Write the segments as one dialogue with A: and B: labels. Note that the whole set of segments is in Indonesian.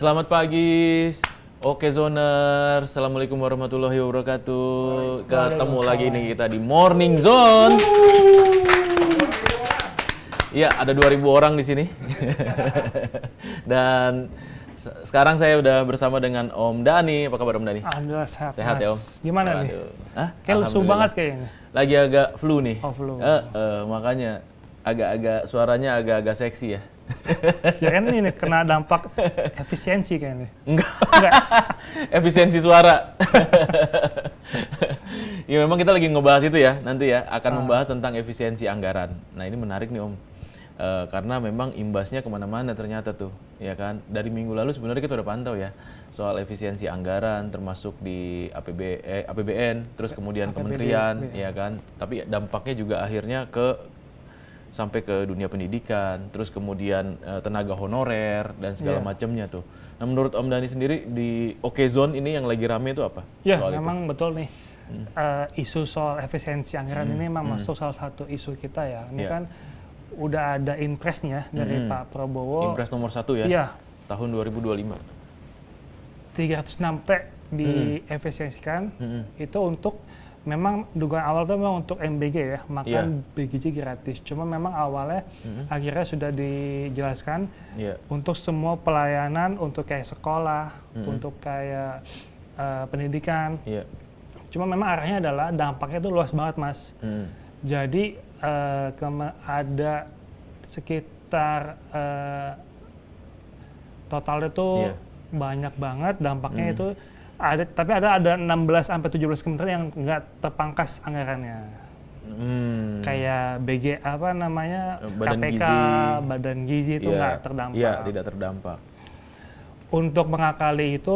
A: Selamat pagi, Oke Zoner. Assalamualaikum warahmatullahi wabarakatuh. Ketemu lagi nih kita di Morning Zone. Iya, ada 2.000 orang di sini. Dan sekarang saya udah bersama dengan Om Dani. Apa kabar Om Dani?
B: Alhamdulillah sehat.
A: Sehat ya Om?
B: Gimana nih?
A: Hah?
B: Kayak lesu banget kayaknya.
A: Lagi agak flu nih.
B: Oh, flu.
A: Makanya agak-agak suaranya agak-agak seksi ya.
B: Ya kan ini kena dampak efisiensi kayaknya.
A: Enggak. Efisiensi suara. Ya memang kita lagi ngebahas itu ya, nanti ya akan membahas tentang efisiensi anggaran. Nah ini menarik nih Om, karena memang imbasnya kemana-mana ternyata tuh, ya kan. Dari minggu lalu sebenarnya kita udah pantau ya soal efisiensi anggaran, termasuk di APBN, terus kemudian kementerian, ya kan. Tapi dampaknya juga akhirnya sampai ke dunia pendidikan, terus kemudian tenaga honorer dan segala macamnya tuh. Nah menurut Om Dani sendiri di Oke Zone ini yang lagi rame itu apa?
B: Ya memang betul nih. Isu soal efisiensi anggaran ini memang masuk salah satu isu kita ya. Ini kan udah ada impresnya dari Pak Prabowo.
A: Impres nomor 1 ya? Iya. Tahun 2025.
B: 306T diefisiensikan itu untuk memang dugaan awal itu memang untuk MBG ya, makan BGJ gratis. Cuma memang awalnya akhirnya sudah dijelaskan untuk semua pelayanan, untuk kayak sekolah, untuk kayak pendidikan. Cuma memang arahnya adalah dampaknya itu luas banget Mas. Jadi ada sekitar total itu banyak banget dampaknya itu. Tapi ada 16-17 kementerian yang nggak terpangkas anggarannya. Kayak
A: Badan
B: KPK,
A: Gizi.
B: Badan Gizi itu nggak terdampak.
A: Iya, tidak terdampak.
B: Untuk mengakali itu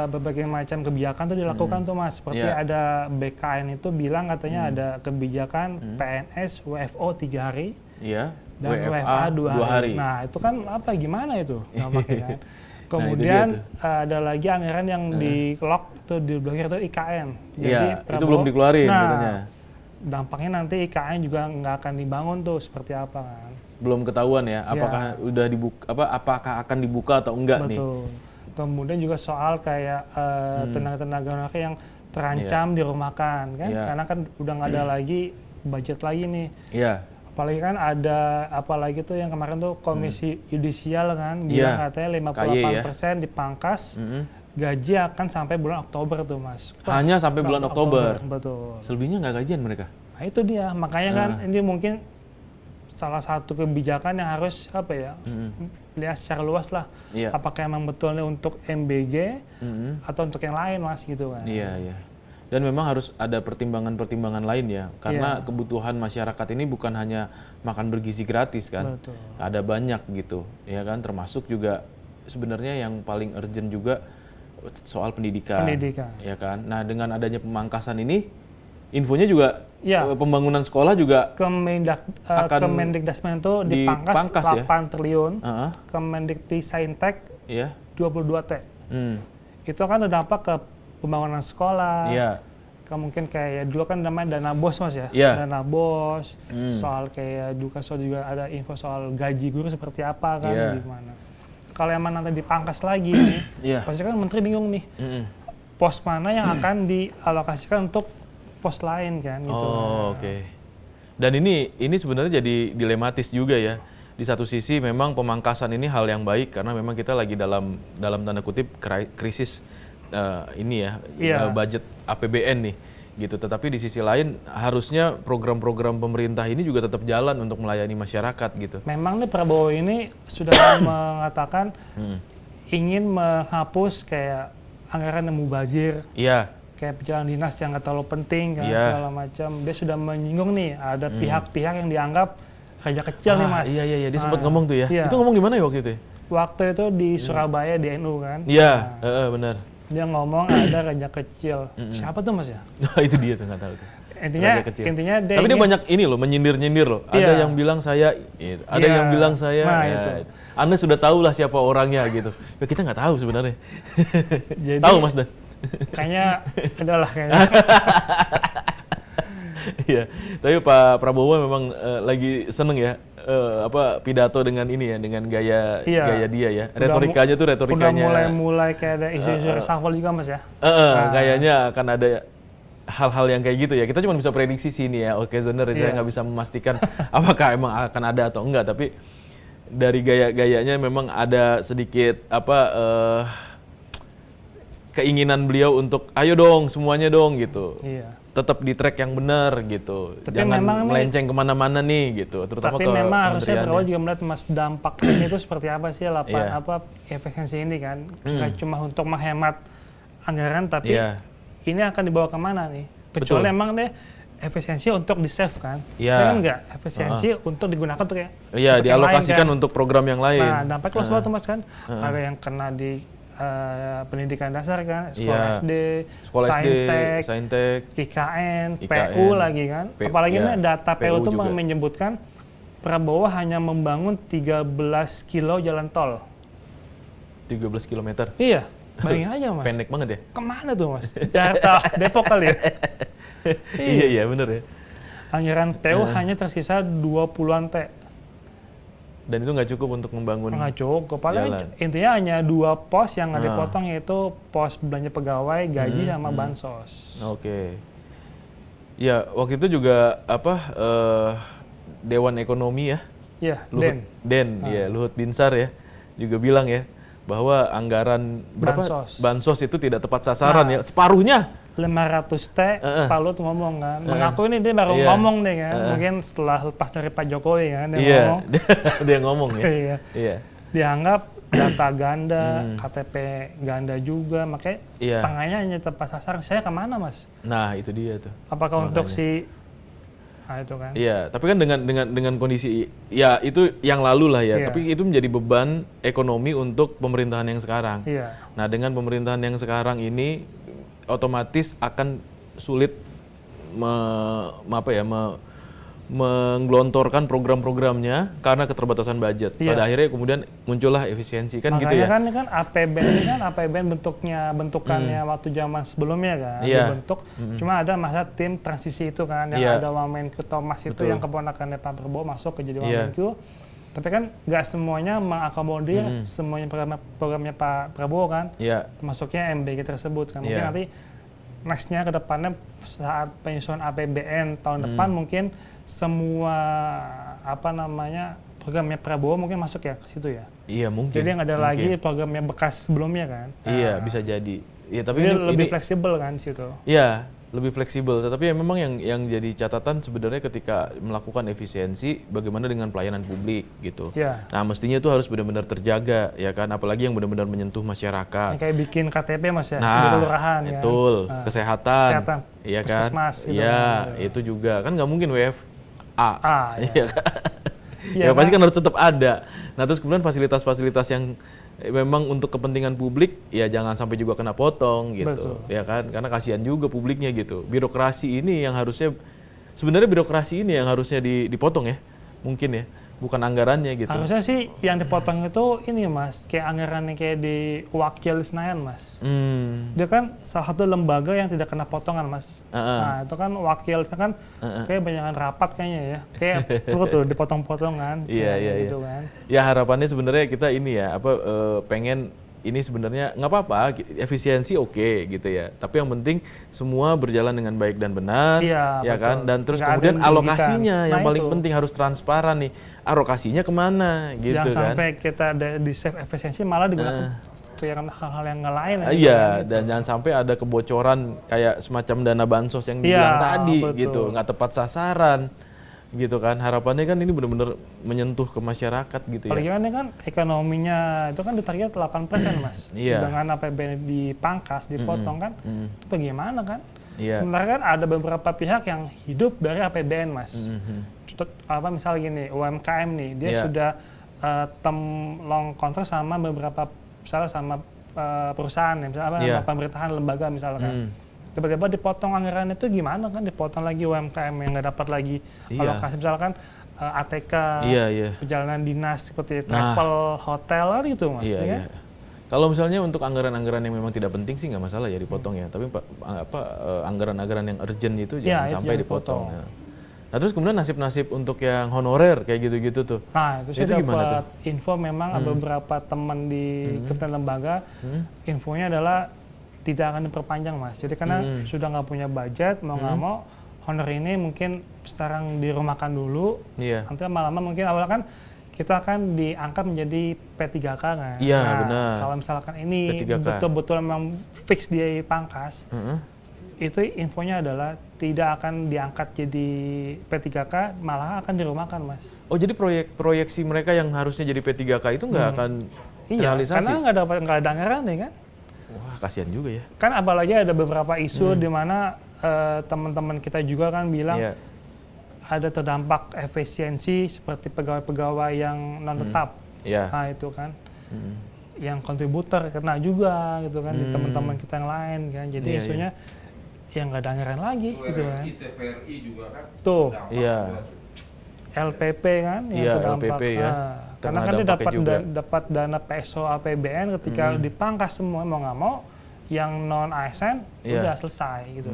B: berbagai macam kebijakan itu dilakukan tuh Mas. Seperti ada BKN itu bilang katanya ada kebijakan PNS WFO 3 hari dan WFA 2 hari. Nah itu kan gimana itu dampaknya kan? Kemudian ada lagi anggaran yang di-lock itu diblokir itu IKN.
A: Jadi itu belum dikeluarin katanya.
B: Dampaknya nanti IKN juga nggak akan dibangun tuh seperti apa kan?
A: Belum ketahuan ya, apakah udah dibuka apakah akan dibuka atau enggak nih.
B: Betul. Kemudian juga soal kayak tenaga-tenaga honorer yang terancam dirumahkan kan? Karena kan udah nggak ada lagi budget lagi nih. Apalagi kan ada apalagi tuh yang kemarin tuh Komisi Yudisial kan bilang katanya 58% dipangkas, gaji akan sampai bulan Oktober tuh Mas.
A: Hanya sampai bulan Oktober.
B: Betul.
A: Selebihnya nggak gajian mereka.
B: Nah itu dia, makanya kan ini mungkin salah satu kebijakan yang harus lihat secara luas lah. Apakah emang betulnya untuk MBG atau untuk yang lain Mas gitu kan.
A: Iya. Dan memang harus ada pertimbangan-pertimbangan lain ya, karena kebutuhan masyarakat ini bukan hanya makan bergizi gratis kan.
B: Betul.
A: Ada banyak gitu, ya kan, termasuk juga sebenarnya yang paling urgent juga soal pendidikan. Ya kan. Nah, dengan adanya pemangkasan ini, infonya juga pembangunan sekolah juga
B: Kemendikdasmen itu dipangkas 8 triliun, Kemendikti-Saintek 22T. Itu kan berdampak ke pembangunan sekolah, mungkin kayak dulu kan namanya dana bos Mas ya, dana bos, soal kayak juga ada info soal gaji guru seperti apa kan, gimana. Kalau emang nanti dipangkas lagi nih, pasti kan menteri bingung nih, pos mana yang akan dialokasikan untuk pos lain kan gitu.
A: Oke. Dan ini sebenarnya jadi dilematis juga ya. Di satu sisi memang pemangkasan ini hal yang baik karena memang kita lagi dalam tanda kutip krisis budget APBN nih gitu. Tetapi di sisi lain harusnya program-program pemerintah ini juga tetap jalan untuk melayani masyarakat gitu.
B: Memang nih Prabowo ini sudah mengatakan ingin menghapus kayak anggaran yang mubazir. Kayak pejalan dinas yang nggak terlalu penting kan segala macam. Dia sudah menyinggung nih ada pihak-pihak yang dianggap raja kecil nih Mas.
A: Iya, dia sempat ngomong tuh ya. Itu ngomong di mana ya waktu itu?
B: Waktu itu di Surabaya di NU kan.
A: Iya, benar.
B: Dia ngomong ada raja kecil. Siapa tuh Mas ya?
A: Itu dia tuh, nggak tahu tuh.
B: Intinya dia
A: tapi dia banyak ini loh, menyindir-nyindir loh. Ada yang bilang saya, ada yang bilang saya.
B: Nah, itu.
A: Anda sudah tahu lah siapa orangnya gitu. Ya, kita nggak tahu sebenarnya. Tahu Mas Dan?
B: Kayaknya adalah kayaknya.
A: Iya, tapi Pak Prabowo memang lagi seneng ya pidato dengan ini ya, dengan gaya dia ya. Retorikanya tuh retorikanya.
B: Udah mulai kayak ada isu-isu reshuffle juga Mas ya.
A: Kayaknya akan ada hal-hal yang kayak gitu ya. Kita cuma bisa prediksi sih ini ya. Oke, Zoner saya nggak bisa memastikan apakah emang akan ada atau enggak, tapi dari gaya-gayanya memang ada sedikit keinginan beliau untuk ayo dong semuanya dong gitu. Iya. Tetap di track yang benar gitu. Tapi jangan melenceng kemana-mana nih gitu. Terutama
B: tapi memang harusnya Prabowo juga melihat Mas dampak ini itu seperti apa sih efisiensi ini kan. Nggak cuma untuk menghemat anggaran tapi ini akan dibawa kemana nih. Kecuali emang deh efisiensi untuk di-save kan. Kan enggak efisiensi untuk digunakan untuk
A: dialokasikan kan? Untuk program yang lain.
B: Nah, dampaknya luas banget Mas kan. Ada yang kena di pendidikan dasar kan, sekolah SD, Saintek, IKN, PU lagi kan. Apalagi data PU itu menyebutkan Prabowo hanya membangun 13 kilo jalan tol.
A: 13 kilometer?
B: Iya, bayangin aja Mas.
A: Pendek banget ya?
B: Kemana tuh Mas? Jakarta, Depok kali ya?
A: Iya bener ya.
B: Anggaran PU hanya tersisa 20-an T.
A: Dan itu nggak cukup untuk membangun.
B: Nggak cukup, paling intinya hanya 2 pos yang nggak dipotong, yaitu pos belanja pegawai, gaji sama bansos.
A: Oke. Ya waktu itu juga Dewan Ekonomi ya.
B: Iya.
A: Luhut Binsar ya juga bilang ya bahwa anggaran bansos itu tidak tepat sasaran ya, separuhnya.
B: 500 T, Pak Luhut ngomong kan, mengaku ini dia baru ngomong deh kan, mungkin setelah lepas dari Pak Jokowi kan,
A: dia ngomong ya.
B: Dianggap data ganda, KTP ganda juga, makanya setengahnya hanya tepat sasaran. Saya kemana Mas?
A: Nah itu dia tuh.
B: Apakah untuk itu kan?
A: Iya, tapi kan dengan kondisi ya itu yang lalu lah ya, tapi itu menjadi beban ekonomi untuk pemerintahan yang sekarang. Nah dengan pemerintahan yang sekarang ini otomatis akan sulit menggelontorkan program-programnya karena keterbatasan budget. Pada akhirnya kemudian muncullah efisiensi kan. Makanya gitu ya.
B: Makanya kan APBN ini kan APBN bentukannya waktu zaman sebelumnya kan dibentuk. Cuma ada masa tim transisi itu kan yang ada Wamenku Thomas itu yang keponakannya Pak Prabowo masuk ke jadi Wamenku. Tapi kan nggak semuanya mengakomodir semuanya programnya Pak Prabowo kan, termasuknya MBG tersebut kan. Mungkin nanti nextnya ke depannya saat penyusunan APBN tahun depan mungkin semua programnya Prabowo mungkin masuk ya ke situ ya.
A: Iya mungkin.
B: Jadi nggak ada lagi programnya bekas sebelumnya kan.
A: Iya bisa jadi. Ya tapi
B: ini lebih fleksibel kan situ.
A: Iya. Lebih fleksibel, tetapi ya memang yang jadi catatan sebenarnya ketika melakukan efisiensi bagaimana dengan pelayanan publik gitu. Nah mestinya itu harus benar-benar terjaga ya kan, apalagi yang benar-benar menyentuh masyarakat.
B: Kayak bikin KTP Mas ya,
A: nah,
B: kelurahan ya.
A: Betul, kesehatan, iya kan,
B: iya
A: itu juga kan nggak mungkin WFA,
B: iya
A: kan? Ya pasti kan harus tetap ada. Nah terus kemudian fasilitas-fasilitas yang memang untuk kepentingan publik ya jangan sampai juga kena potong gitu. Betul. Ya kan, karena kasihan juga publiknya gitu. Birokrasi ini yang harusnya dipotong ya mungkin ya, bukan anggarannya gitu.
B: Harusnya sih yang dipotong itu ini Mas, kayak anggarannya kayak di Wakil Senayan Mas. Dia kan salah satu lembaga yang tidak kena potongan Mas. Nah itu kan wakil kan kayak banyakan rapat kayaknya ya, kayak perlu tuh dipotong-potongan.
A: Iya.
B: Gitu kan.
A: Ya harapannya sebenarnya kita ini ya pengen ini sebenarnya nggak apa-apa, efisiensi oke gitu ya. Tapi yang penting semua berjalan dengan baik dan benar, ya kan. Dan terus kemudian alokasinya yang paling penting harus transparan nih. Alokasinya kemana gitu.
B: Jangan sampai kita di save efisiensi malah digunakan hal-hal yang lain.
A: Iya, dan jangan sampai ada kebocoran kayak semacam dana bansos yang dibilang tadi gitu, nggak tepat sasaran. Gitu kan, harapannya kan ini benar-benar menyentuh ke masyarakat gitu ya.
B: Apalagi kan ekonominya itu kan ditarget 8% Mas. Dengan APBN dipangkas, dipotong kan, itu bagaimana kan? Sementara kan ada beberapa pihak yang hidup dari APBN Mas. Misal gini, UMKM nih, dia sudah long kontrak sama beberapa, misalnya sama perusahaan, misalnya pemerintahan lembaga misalkan. Tiba-tiba dipotong anggaran itu gimana kan, dipotong lagi UMKM yang nggak dapat lagi alokasi misalkan ATK, perjalanan dinas seperti travel, hotel gitu Mas.
A: Kalau misalnya untuk anggaran-anggaran yang memang tidak penting sih nggak masalah ya dipotong ya, tapi anggaran-anggaran yang urgent itu jangan sampai dipotong. Nah terus kemudian nasib-nasib untuk yang honorer kayak gitu-gitu tuh.
B: Nah itu saya dapat info memang beberapa teman di Kementerian Lembaga, infonya adalah tidak akan diperpanjang Mas. Jadi karena sudah nggak punya budget, mau nggak mau honor ini mungkin sekarang dirumahkan dulu. Nanti lama-lama mungkin awalnya kan kita akan diangkat menjadi P3K kan.
A: Iya benar.
B: Kalau misalkan ini betul-betul memang fix dipangkas, itu infonya adalah tidak akan diangkat jadi P3K, malah akan dirumahkan Mas.
A: Oh jadi proyeksi mereka yang harusnya jadi P3K itu nggak akan realisasi?
B: Karena nggak ada anggaran ya kan.
A: Wah kasihan juga ya.
B: Kan apalagi ada beberapa isu di mana teman-teman kita juga kan bilang ada terdampak efisiensi seperti pegawai-pegawai yang non tetap. Nah itu kan. Yang kontributor kena juga gitu kan di teman-teman kita yang lain kan. Jadi isunya yang nggak ada anggaran lagi gitu kan.
C: TVRI juga kan.
B: Tuh. LPP kan yang terdampak.
A: LPP ya.
B: Karena kan dia dapat dana PSO APBN ketika dipangkas semua mau nggak mau yang non ASN udah selesai gitu.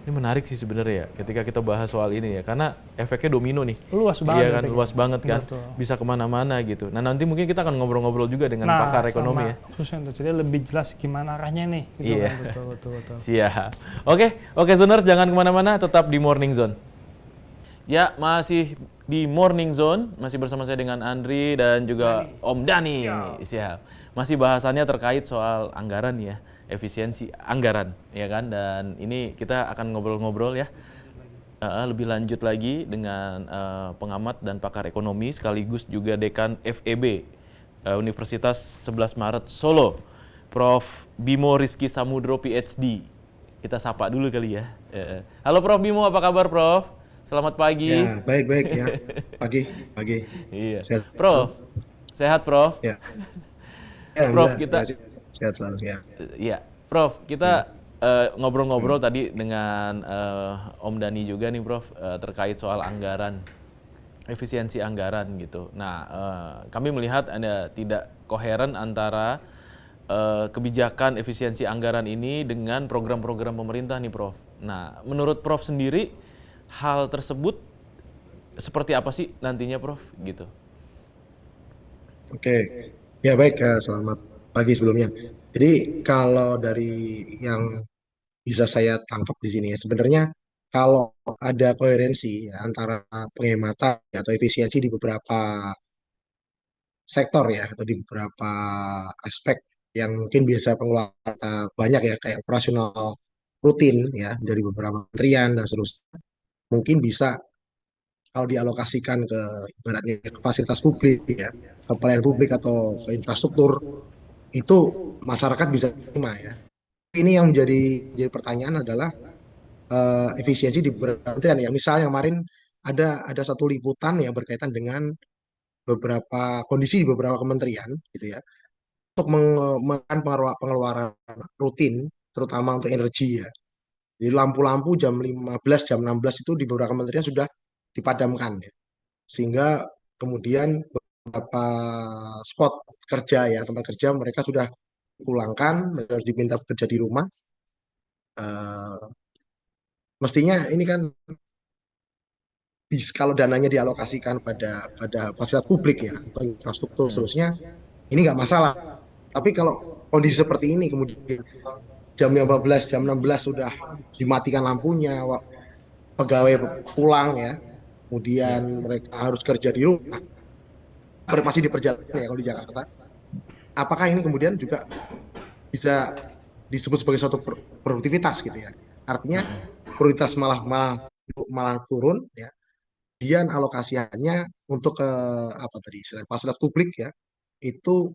A: Ini menarik sih sebenarnya ya ketika kita bahas soal ini ya karena efeknya domino nih.
B: Luas banget.
A: Iya kan luas banget kan. Betul. Bisa kemana-mana gitu. Nah nanti mungkin kita akan ngobrol-ngobrol juga dengan pakar ekonomi ya.
B: Khususnya untuk jadi lebih jelas gimana arahnya nih. Gitu kan. Betul.
A: Siap. Oke Zoners jangan kemana-mana tetap di Morning Zone. Ya masih di Morning Zone masih bersama saya dengan Andri dan juga Om Dani. Siap. Masih bahasannya terkait soal anggaran ya. Efisiensi anggaran ya kan dan ini kita akan ngobrol-ngobrol ya lebih lanjut lagi dengan pengamat dan pakar ekonomi sekaligus juga dekan FEB Universitas 11 Maret Solo Prof Bimo Rizky Samudro PhD. Kita sapa dulu kali ya. Halo Prof Bimo, apa kabar Prof? Selamat pagi.
D: Ya, baik ya. Pagi.
A: Iya. Prof, sehat Prof?
D: Ya.
A: Prof kita
D: sehat selalu ya.
A: Iya, Prof, kita ngobrol-ngobrol tadi dengan Om Dani juga nih, Prof, terkait soal anggaran, efisiensi anggaran gitu. Nah, kami melihat ada tidak koheren antara kebijakan efisiensi anggaran ini dengan program-program pemerintah nih, Prof. Nah, menurut Prof sendiri, hal tersebut seperti apa sih nantinya, Prof? Gitu.
D: Oke, ya baik, selamat pagi sebelumnya. Jadi kalau dari yang bisa saya tangkap di sini ya, sebenarnya kalau ada koherensi ya, antara penghematan atau efisiensi di beberapa sektor ya, atau di beberapa aspek yang mungkin biasa pengeluaran banyak ya, kayak operasional rutin ya, dari beberapa kementerian dan seterusnya, mungkin bisa kalau dialokasikan ke ibaratnya ke fasilitas publik ya, ke pelayanan publik atau ke infrastruktur, itu masyarakat bisa terima ya. Ini yang jadi pertanyaan adalah efisiensi di beberapa kementerian ya. Misalnya kemarin ada satu liputan yang berkaitan dengan beberapa kondisi di beberapa kementerian gitu ya untuk mengeluarkan pengeluaran rutin terutama untuk energi ya. Jadi lampu-lampu jam 15, jam 16 itu di beberapa kementerian sudah dipadamkan ya. Sehingga kemudian beberapa spot kerja ya, tempat kerja mereka sudah pulangkan, mereka harus diminta bekerja di rumah. Mestinya ini kan kalau dananya dialokasikan pada fasilitas publik ya, atau infrastruktur seterusnya, ini nggak masalah. Tapi kalau kondisi seperti ini kemudian jam 15, jam 16 sudah dimatikan lampunya, pegawai pulang ya, kemudian mereka harus kerja di rumah, masih di perjalanan ya kalau di Jakarta. Apakah ini kemudian juga bisa disebut sebagai suatu produktivitas gitu ya? Artinya prioritas malah turun ya. Kemudian alokasinya untuk apa tadi istilah fasilitas publik ya, itu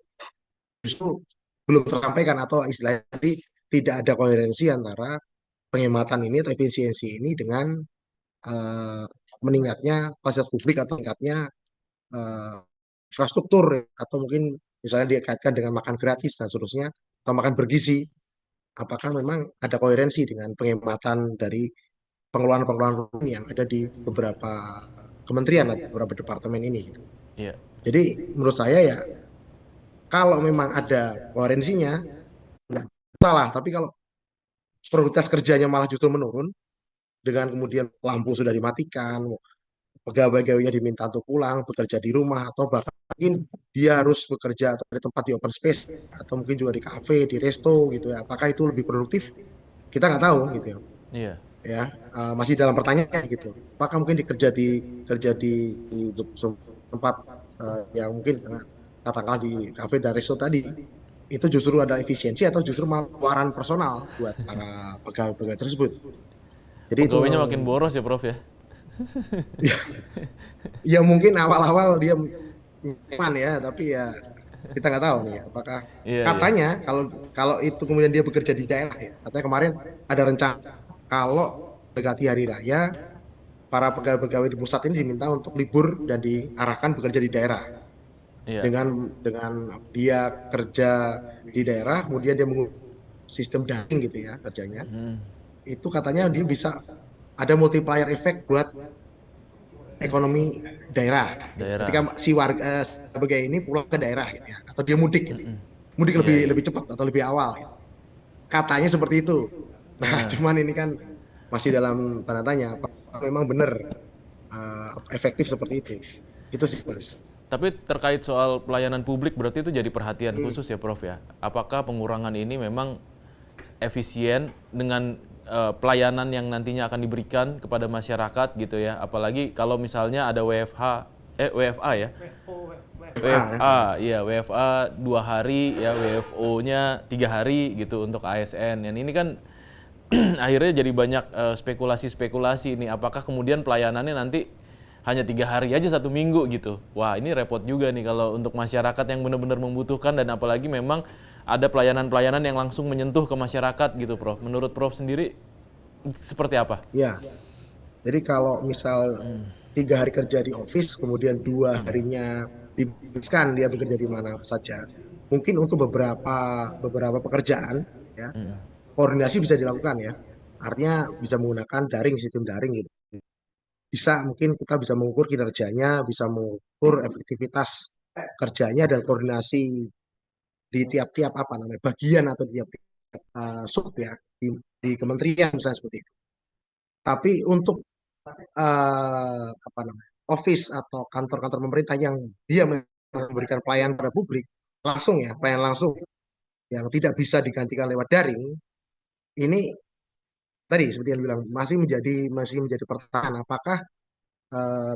D: justru belum tersampaikan atau istilahnya tadi tidak ada koherensi antara penghematan ini atau efisiensi ini dengan meningkatnya fasilitas publik atau meningkatnya infrastruktur atau mungkin misalnya dikaitkan dengan makan gratis dan seterusnya atau makan bergizi. Apakah memang ada koherensi dengan penghematan dari pengeluaran-pengeluaran yang ada di beberapa kementerian atau beberapa departemen ini gitu. Jadi menurut saya ya kalau memang ada koherensinya salah, tapi kalau prioritas kerjanya malah justru menurun, dengan kemudian lampu sudah dimatikan, pegawai-pegawainya diminta untuk pulang, bekerja di rumah, atau bahkan mungkin dia harus bekerja atau di tempat di open space, atau mungkin juga di kafe, di resto gitu ya. Apakah itu lebih produktif? Kita nggak tahu gitu ya.
A: Iya.
D: Ya, masih dalam pertanyaan gitu. Apakah mungkin kerja di tempat yang mungkin katakanlah di kafe dan resto tadi itu justru ada efisiensi atau justru malah pengeluaran personal buat para pegawai-pegawai tersebut. Jadi itu
A: Pegawainya makin boros ya Prof ya.
D: ya, ya mungkin awal-awal dia nyaman ya, tapi ya kita nggak tahu nih apakah
A: Iya, iya.
D: katanya kalau kalau itu kemudian dia bekerja di daerah ya. Katanya kemarin ada rencana kalau mendekati hari raya para pegawai-pegawai di pusat ini diminta untuk libur dan diarahkan bekerja di daerah
A: Iya.
D: dengan dia kerja di daerah kemudian dia menggunakan sistem daring gitu ya kerjanya itu katanya dia bisa ada multiplier effect buat ekonomi daerah gitu.
A: Daerah.
D: Ketika si warga sebagai ini pulang ke daerah gitu ya atau dia mudik gitu mudik
A: Iya,
D: lebih
A: iya.
D: lebih cepat atau lebih awal gitu. Katanya seperti itu. Nah cuman ini kan masih dalam tanda tanya apakah memang benar efektif seperti itu sih Mas.
A: Tapi terkait soal pelayanan publik berarti itu jadi perhatian
D: Hmm.
A: khusus ya Prof ya. Apakah pengurangan ini memang efisien dengan pelayanan yang nantinya akan diberikan kepada masyarakat gitu ya. Apalagi kalau misalnya ada WFA ya. WFA, iya WFA 2 hari ya, WFO-nya 3 hari gitu untuk ASN. Dan ini kan akhirnya jadi banyak spekulasi-spekulasi nih. Apakah kemudian pelayanannya nanti hanya 3 hari aja 1 minggu gitu. Wah ini repot juga nih kalau untuk masyarakat yang benar-benar membutuhkan dan apalagi memang ada pelayanan-pelayanan yang langsung menyentuh ke masyarakat gitu Prof. Menurut Prof sendiri seperti apa?
D: Ya, jadi kalau misal 3 hari kerja di office, kemudian 2 harinya dibebaskan dia bekerja di mana saja. Mungkin untuk beberapa pekerjaan, ya, koordinasi bisa dilakukan ya. Artinya bisa menggunakan daring, sistem daring gitu. Bisa mungkin kita bisa mengukur kinerjanya, bisa mengukur efektivitas kerjanya dan koordinasi di tiap-tiap apa namanya bagian atau di tiap-tiap sub ya di kementerian misalnya seperti itu. Tapi untuk apa namanya office atau kantor-kantor pemerintah yang dia memberikan pelayanan pada publik langsung ya pelayanan langsung yang tidak bisa digantikan lewat daring ini tadi seperti yang bilang masih menjadi pertanyaan apakah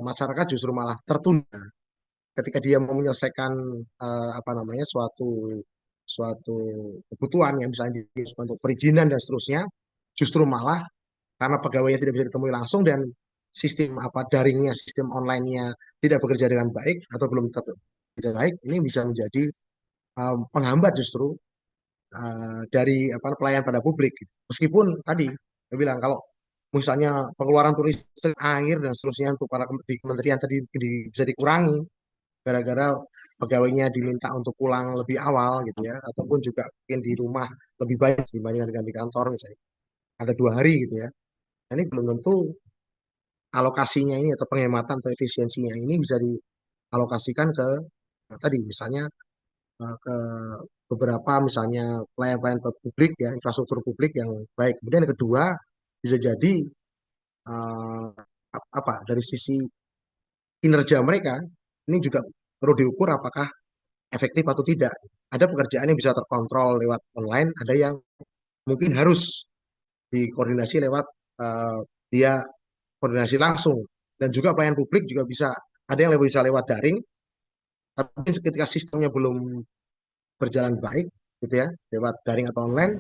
D: masyarakat justru malah tertunda ketika dia mau menyelesaikan apa namanya suatu suatu kebutuhan yang misalnya untuk perizinan dan seterusnya justru malah karena pegawainya tidak bisa ditemui langsung dan sistem apa daringnya, sistem online-nya tidak bekerja dengan baik atau belum tidak baik, ini bisa menjadi penghambat justru dari apa pelayanan pada publik. Meskipun tadi saya bilang kalau misalnya pengeluaran turis air dan seterusnya untuk para di kementerian tadi bisa dikurangi gara-gara pegawainya diminta untuk pulang lebih awal gitu ya, ataupun juga mungkin di rumah lebih banyak dibandingkan dengan di kantor misalnya ada 2 hari gitu ya. Nah, ini belum tentu alokasinya ini atau penghematan atau efisiensinya ini bisa dialokasikan ke tadi misalnya ke beberapa misalnya pelayan-pelayan publik ya infrastruktur publik yang baik. Kemudian yang kedua bisa jadi uh, apa dari sisi kinerja mereka ini juga perlu diukur apakah efektif atau tidak. Ada pekerjaan yang bisa terkontrol lewat online, ada yang mungkin harus dikoordinasi lewat dia koordinasi langsung dan juga pelayan publik juga bisa ada yang bisa lewat daring tapi ketika sistemnya belum berjalan baik gitu ya lewat daring atau online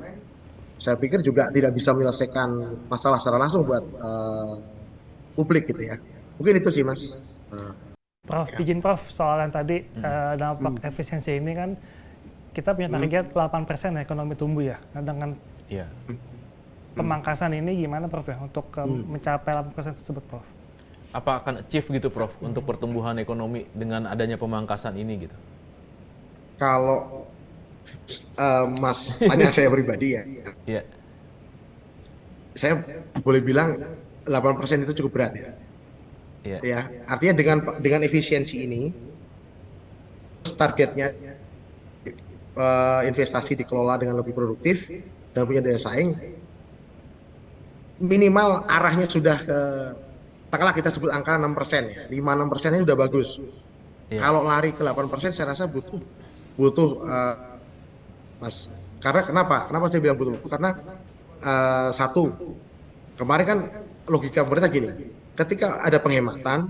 D: saya pikir juga tidak bisa menyelesaikan masalah secara langsung buat publik gitu ya mungkin itu sih mas.
B: Prof,
D: Ya.
B: izin Prof, soal yang tadi dampak efisiensi ini kan kita punya target 8% ekonomi tumbuh ya. Nah, dengan
A: Iya.
B: pemangkasan ini gimana Prof ya untuk mencapai 8% tersebut Prof?
A: Apa akan achieve gitu Prof untuk pertumbuhan ekonomi dengan adanya pemangkasan ini gitu?
D: Kalau mas tanya saya pribadi ya
A: Iya.
D: saya boleh bilang 8% itu cukup berat ya.
A: Iya.
D: Ya, artinya dengan efisiensi ini targetnya investasi dikelola dengan lebih produktif dan punya daya saing minimal arahnya sudah ke, katakanlah kita sebut angka 6% ya, 5-6% ini udah bagus. Kalau lari ke 8% saya rasa butuh Mas. Karena kenapa saya bilang butuh? Karena satu, kemarin kan logika pemerintah gini, ketika ada penghematan,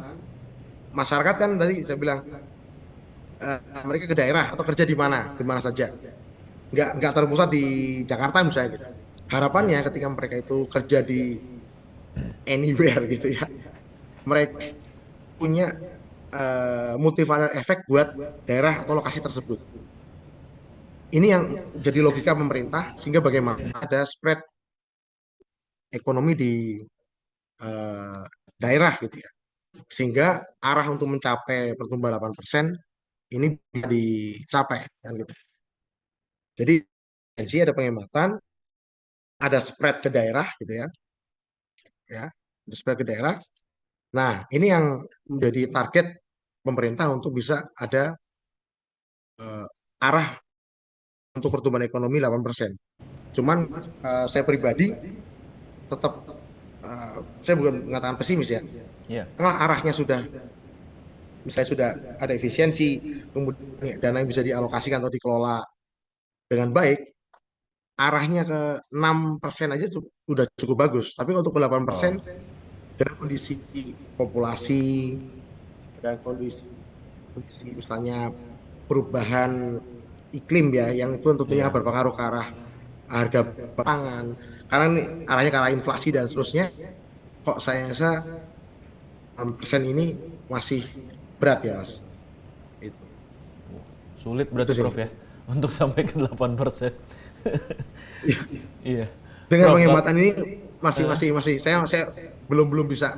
D: masyarakat kan tadi saya bilang mereka ke daerah atau kerja di mana saja, nggak terpusat di Jakarta misalnya gitu. Harapannya ketika mereka itu kerja di anywhere gitu ya, mereka punya multiplier efek buat daerah atau lokasi tersebut. Ini yang jadi logika pemerintah, sehingga bagaimana ada spread ekonomi di daerah gitu ya, sehingga arah untuk mencapai pertumbuhan 8% ini bisa dicapai kan gitu. Jadi ada penghematan, ada spread ke daerah gitu ya, ada spread ke daerah. Nah, ini yang menjadi target pemerintah untuk bisa ada arah untuk pertumbuhan ekonomi 8%. Cuman saya pribadi tetap saya bukan mengatakan pesimis ya. Karena arahnya sudah, misalnya sudah ada efisiensi, kemudian dana yang bisa dialokasikan atau dikelola dengan baik, arahnya ke 6% aja sudah cukup bagus. Tapi untuk 8% dengan kondisi populasi dan kondisi misalnya perubahan iklim ya, yang itu tentunya berpengaruh ke arah harga pangan, karena ini arahnya ke arah inflasi dan seterusnya, kok saya rasa 6% ini masih berat ya Mas. Itu.
A: Sulit berarti Prof ya, untuk sampai ke 8%. Iya.
D: Dengan penghematan ini masih saya belum bisa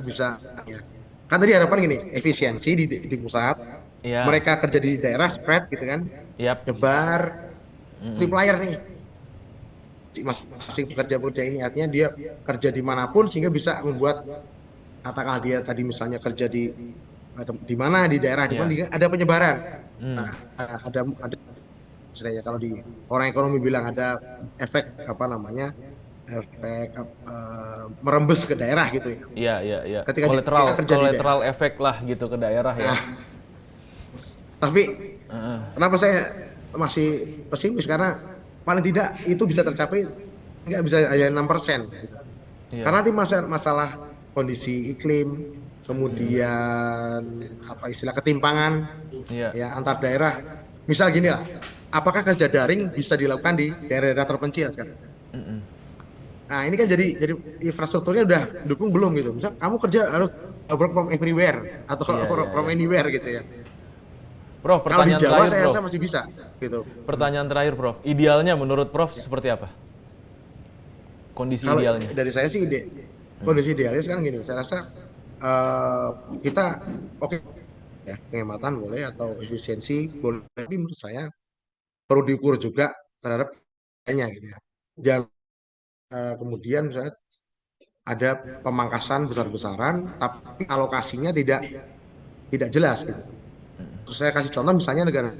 D: ya. Kan tadi harapan gini, efisiensi di pusat, mereka kerja di daerah spread gitu kan, nyebar, multiplier nih. Masing pekerja ini artinya dia kerja dimanapun sehingga bisa membuat, katakanlah dia tadi misalnya kerja di mana di daerah di mana ada penyebaran. Nah, ada istilahnya kalau di orang ekonomi bilang ada efek efek merembes ke daerah gitu ya.
A: Iya. Ketika collateral efek lah gitu ke daerah ya.
D: Tapi kenapa saya masih pesimis, karena paling tidak itu bisa tercapai, nggak bisa hanya 6% gitu. Karena nanti masalah kondisi iklim, kemudian istilah ketimpangan ya antar daerah. Misal gini lah, apakah kerja daring bisa dilakukan di daerah-daerah terpencil sekarang? Nah ini kan jadi infrastrukturnya udah dukung belum gitu. Misal kamu kerja harus work from everywhere atau from anywhere gitu ya.
A: Prof,
D: kalau di Jawa saya rasa masih bisa gitu.
A: Pertanyaan terakhir Prof, idealnya menurut Prof seperti apa? Kondisi idealnya?
D: Dari saya sih kondisi idealnya sekarang gini, saya rasa kita ya, penghematan boleh atau efisiensi boleh, tapi menurut saya perlu diukur juga terhadap biayanya gitu ya. Jangan kemudian misalnya ada pemangkasan besar-besaran tapi alokasinya tidak jelas gitu. Terus saya kasih contoh misalnya negara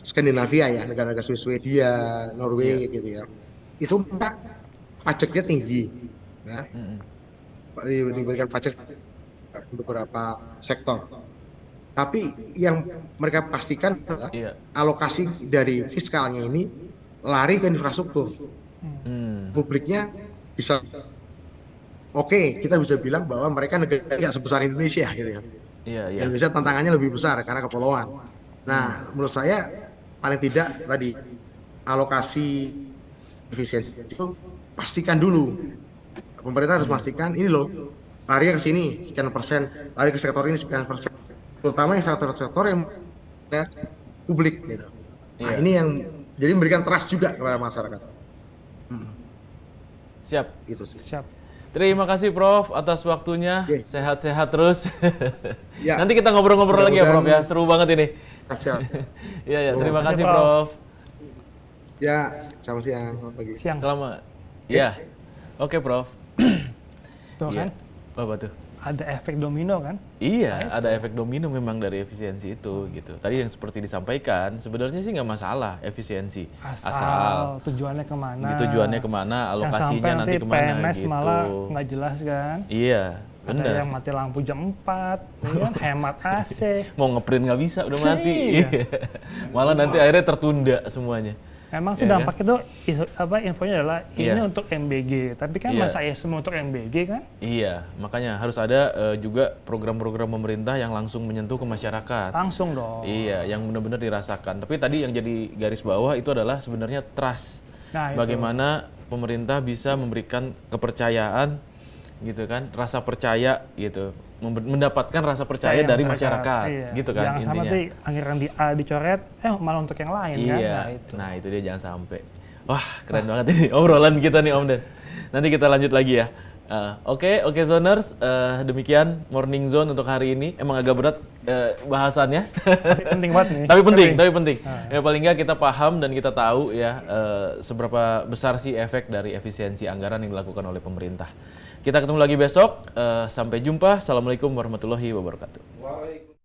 D: Skandinavia ya, negara-negara Swedia, Norway gitu ya. Itu pajaknya tinggi ya. Diberikan pajak beberapa sektor. Tapi yang mereka pastikan adalah alokasi dari fiskalnya ini lari ke infrastruktur. Publiknya bisa kita bisa bilang bahwa mereka negara nggak sebesar Indonesia gitu ya. Indonesia tantangannya lebih besar karena kepulauan. Nah, menurut saya paling tidak tadi alokasi efisiensi itu pastikan dulu. Pemerintah harus pastikan ini loh, lari ke sini sekian persen, lari ke sektor ini sekian persen. Terutama yang sektor-sektor yang publik gitu. Nah, ini yang jadi memberikan trust juga kepada masyarakat.
A: Siap.
D: Itu sih.
B: Siap.
A: Terima kasih Prof atas waktunya. Sehat-sehat terus. Nanti kita ngobrol-ngobrol lagi ya Prof ya. Seru banget ini.
D: Siap.
A: Iya, terima kasih Prof.
D: Ya, selamat siang, selamat pagi.
A: Selamat. Ya. Oke Prof.
B: Tuh kan.
A: Apa tuh?
B: ada efek domino kan?
A: Iya, ada efek domino memang dari efisiensi itu gitu. Tadi yang seperti disampaikan, sebenarnya sih nggak masalah efisiensi.
B: Asal tujuannya kemana?
A: Tujuannya kemana, alokasinya nanti kemana
B: PNS
A: gitu.
B: malah nggak jelas kan?
A: Iya, benar.
B: Ada yang mati lampu jam 4, ya kan? Hemat AC.
A: Mau ngeprint nggak bisa, udah mati. Malah nanti akhirnya tertunda semuanya.
B: Emang sih dampak itu infonya adalah ini untuk MBG, tapi kan masa ya semua untuk MBG kan?
A: Iya, makanya harus ada juga program-program pemerintah yang langsung menyentuh ke masyarakat.
B: Langsung dong.
A: Iya, yang benar-benar dirasakan. Tapi tadi yang jadi garis bawah itu adalah sebenarnya trust. Nah, bagaimana pemerintah bisa memberikan kepercayaan gitu kan, rasa percaya gitu, mendapatkan rasa percaya dari masyarakat, gitu kan.
B: Jangan sampai anggaran dicoret, malah untuk yang lain kan.
A: Nah itu dia, jangan sampai. Wah keren banget ini obrolan kita nih Om Den. Nanti kita lanjut lagi ya. Oke Zoners, demikian Morning Zone untuk hari ini. Emang agak berat bahasannya.
B: Tapi penting banget nih.
A: Tapi penting. Ya paling nggak kita paham dan kita tahu ya seberapa besar sih efek dari efisiensi anggaran yang dilakukan oleh pemerintah. Kita ketemu lagi besok. Sampai jumpa. Assalamualaikum warahmatullahi wabarakatuh.